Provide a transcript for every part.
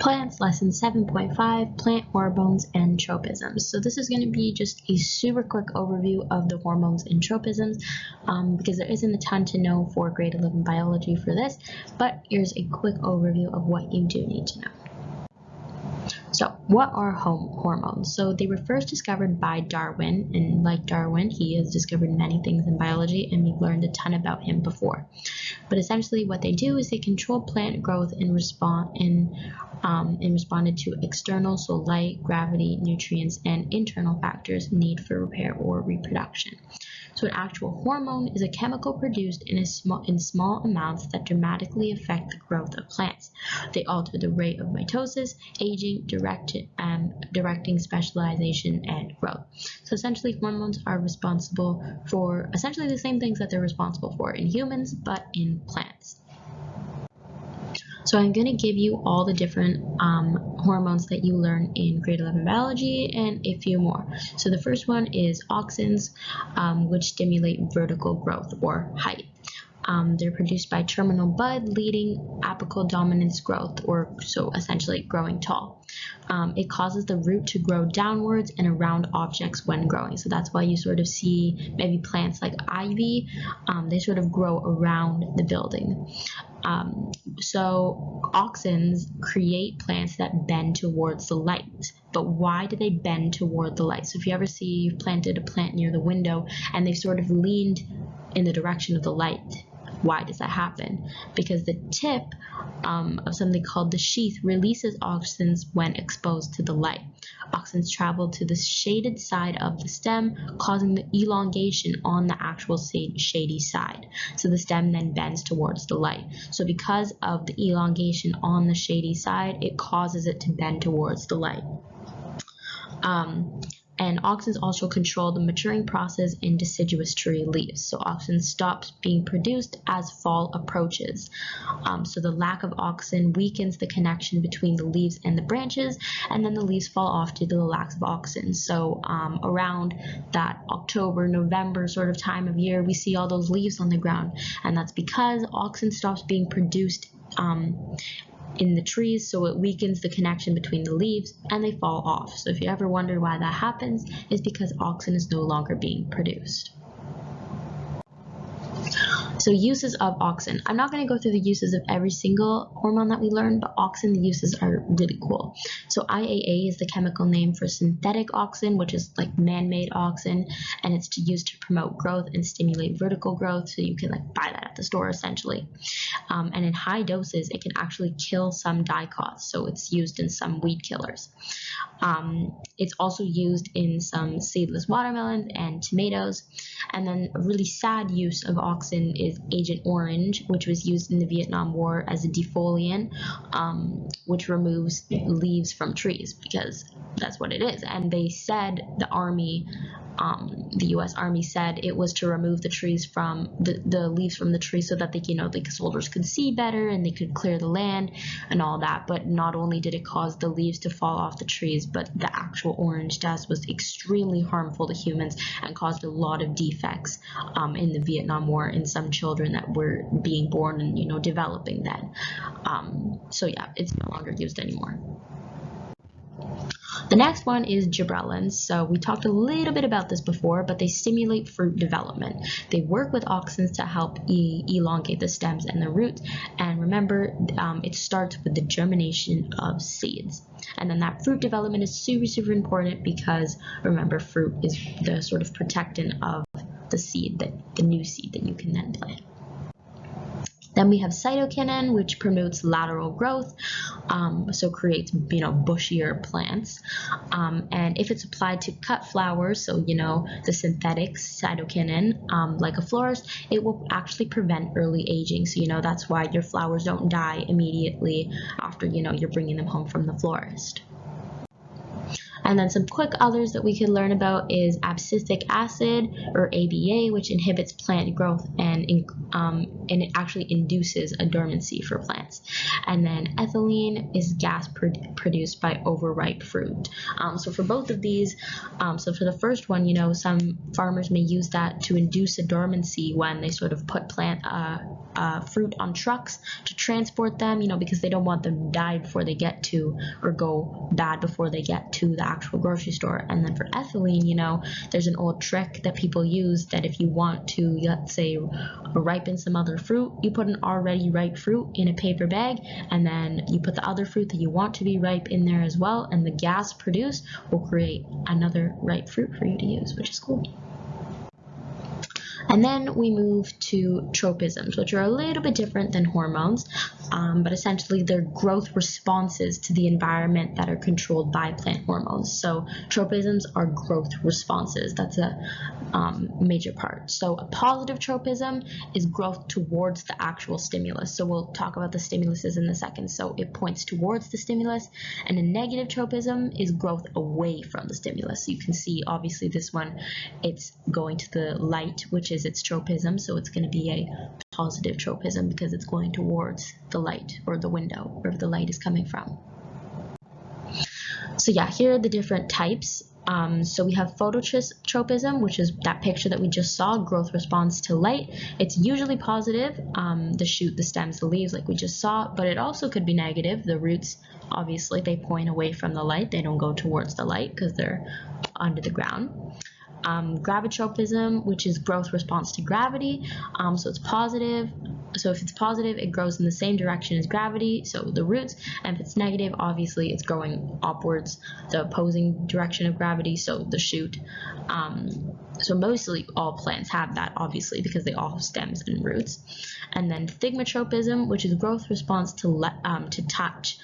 Plants, lesson 7.5, plant hormones and tropisms. So this is going to be just a super quick overview of the hormones and tropisms because there isn't a ton to know for grade 11 biology for this, but here's a quick overview of what you do need to know. So what are hormones? So they were first discovered by Darwin, and like Darwin, he has discovered many things in biology, and we've learned a ton about him before. But essentially what they do is they control plant growth and responded to external, so light, gravity, nutrients, and internal factors need for repair or reproduction. So an actual hormone is a chemical produced in small amounts that dramatically affect the growth of plants. They alter the rate of mitosis, aging, directing specialization, and growth. So essentially hormones are responsible for essentially the same things that they're responsible for in humans, but in plants. So I'm going to give you all the different hormones that you learn in grade 11 biology and a few more. So the first one is auxins, which stimulate vertical growth or height. They're produced by terminal bud, leading apical dominance growth, or so essentially growing tall. It causes the root to grow downwards and around objects when growing. So that's why you sort of see maybe plants like ivy, they sort of grow around the building. So auxins create plants that bend towards the light. But why do they bend toward the light? So if you ever see you've planted a plant near the window and they've sort of leaned in the direction of the light, why does that happen? Because the tip of something called the sheath releases auxins when exposed to the light. Auxins travel to the shaded side of the stem, causing the elongation on the actual shady side. So the stem then bends towards the light. So because of the elongation on the shady side, it causes it to bend towards the light. And auxins also control the maturing process in deciduous tree leaves. So auxin stops being produced as fall approaches. So the lack of auxin weakens the connection between the leaves and the branches, and then the leaves fall off due to the lack of auxin. So around that October, November sort of time of year, we see all those leaves on the ground, and that's because auxin stops being produced in the trees, so it weakens the connection between the leaves and they fall off. So if you ever wonder why that happens, it's because auxin is no longer being produced. So uses of auxin. I'm not going to go through the uses of every single hormone that we learned, but auxin, the uses are really cool. So IAA is the chemical name for synthetic auxin, which is like man-made auxin, and it's used to promote growth and stimulate vertical growth, so you can like buy that at the store essentially. And in high doses, it can actually kill some dicots, so it's used in some weed killers. It's also used in some seedless watermelons and tomatoes. And then a really sad use of auxin is Agent Orange, which was used in the Vietnam War as a defoliant, which removes leaves from trees, because that's what it is. And they said the army, the U.S. Army said it was to remove the trees from the leaves from the trees so that they, like soldiers could see better and they could clear the land and all that. But not only did it cause the leaves to fall off the trees, but the actual orange dust was extremely harmful to humans and caused a lot of defects in the Vietnam War in some children that were being born and developing then. So yeah, it's no longer used anymore. The next one is Gibberellins. So we talked a little bit about this before, but they stimulate fruit development. They work with auxins to help elongate the stems and the roots. And remember, it starts with the germination of seeds. And then that fruit development is super, super important because, remember, fruit is the sort of protectant of the seed, the new seed that you can then plant. Then we have cytokinin, which promotes lateral growth, so creates, bushier plants. And if it's applied to cut flowers, so, the synthetic cytokinin, like a florist, it will actually prevent early aging. So, that's why your flowers don't die immediately after, you're bringing them home from the florist. And then some quick others that we could learn about is abscissic acid, or ABA, which inhibits plant growth and it actually induces a dormancy for plants. And then ethylene is gas produced by overripe fruit. So for both of these, so for the first one, some farmers may use that to induce a dormancy when they sort of put fruit on trucks to transport them, because they don't want them to die before they get to, or go bad before they get to the actual grocery store. And then for ethylene, there's an old trick that people use that if you want to, let's say, ripen some other fruit, you put an already ripe fruit in a paper bag, and then you put the other fruit that you want to be ripe in there as well, and the gas produced will create another ripe fruit for you to use, which is cool. And then we move to tropisms, which are a little bit different than hormones, but essentially they're growth responses to the environment that are controlled by plant hormones. So tropisms are growth responses. That's a major part. So a positive tropism is growth towards the actual stimulus. So we'll talk about the stimuluses in a second. So it points towards the stimulus, and a negative tropism is growth away from the stimulus. So you can see, obviously, this one, it's going to the light, which is its tropism, so it's going to be a positive tropism because it's going towards the light or the window wherever the light is coming from. So yeah, here are the different types. So we have phototropism, which is that picture that we just saw, growth response to light. It's usually positive, the shoot, the stems, the leaves, like we just saw, but it also could be negative. The roots, obviously, they point away from the light. They don't go towards the light because they're under the ground. Gravitropism, which is growth response to gravity, so it's positive. So if it's positive, it grows in the same direction as gravity, so the roots, and if it's negative, obviously it's growing upwards, the opposing direction of gravity, so the shoot. So mostly all plants have that, obviously, because they all have stems and roots. And then thigmotropism, which is growth response to touch,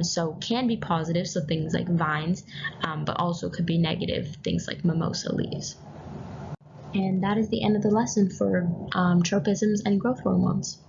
so can be positive, so things like vines, but also could be negative, things like mimosa leaves. And that is the end of the lesson for tropisms and growth hormones.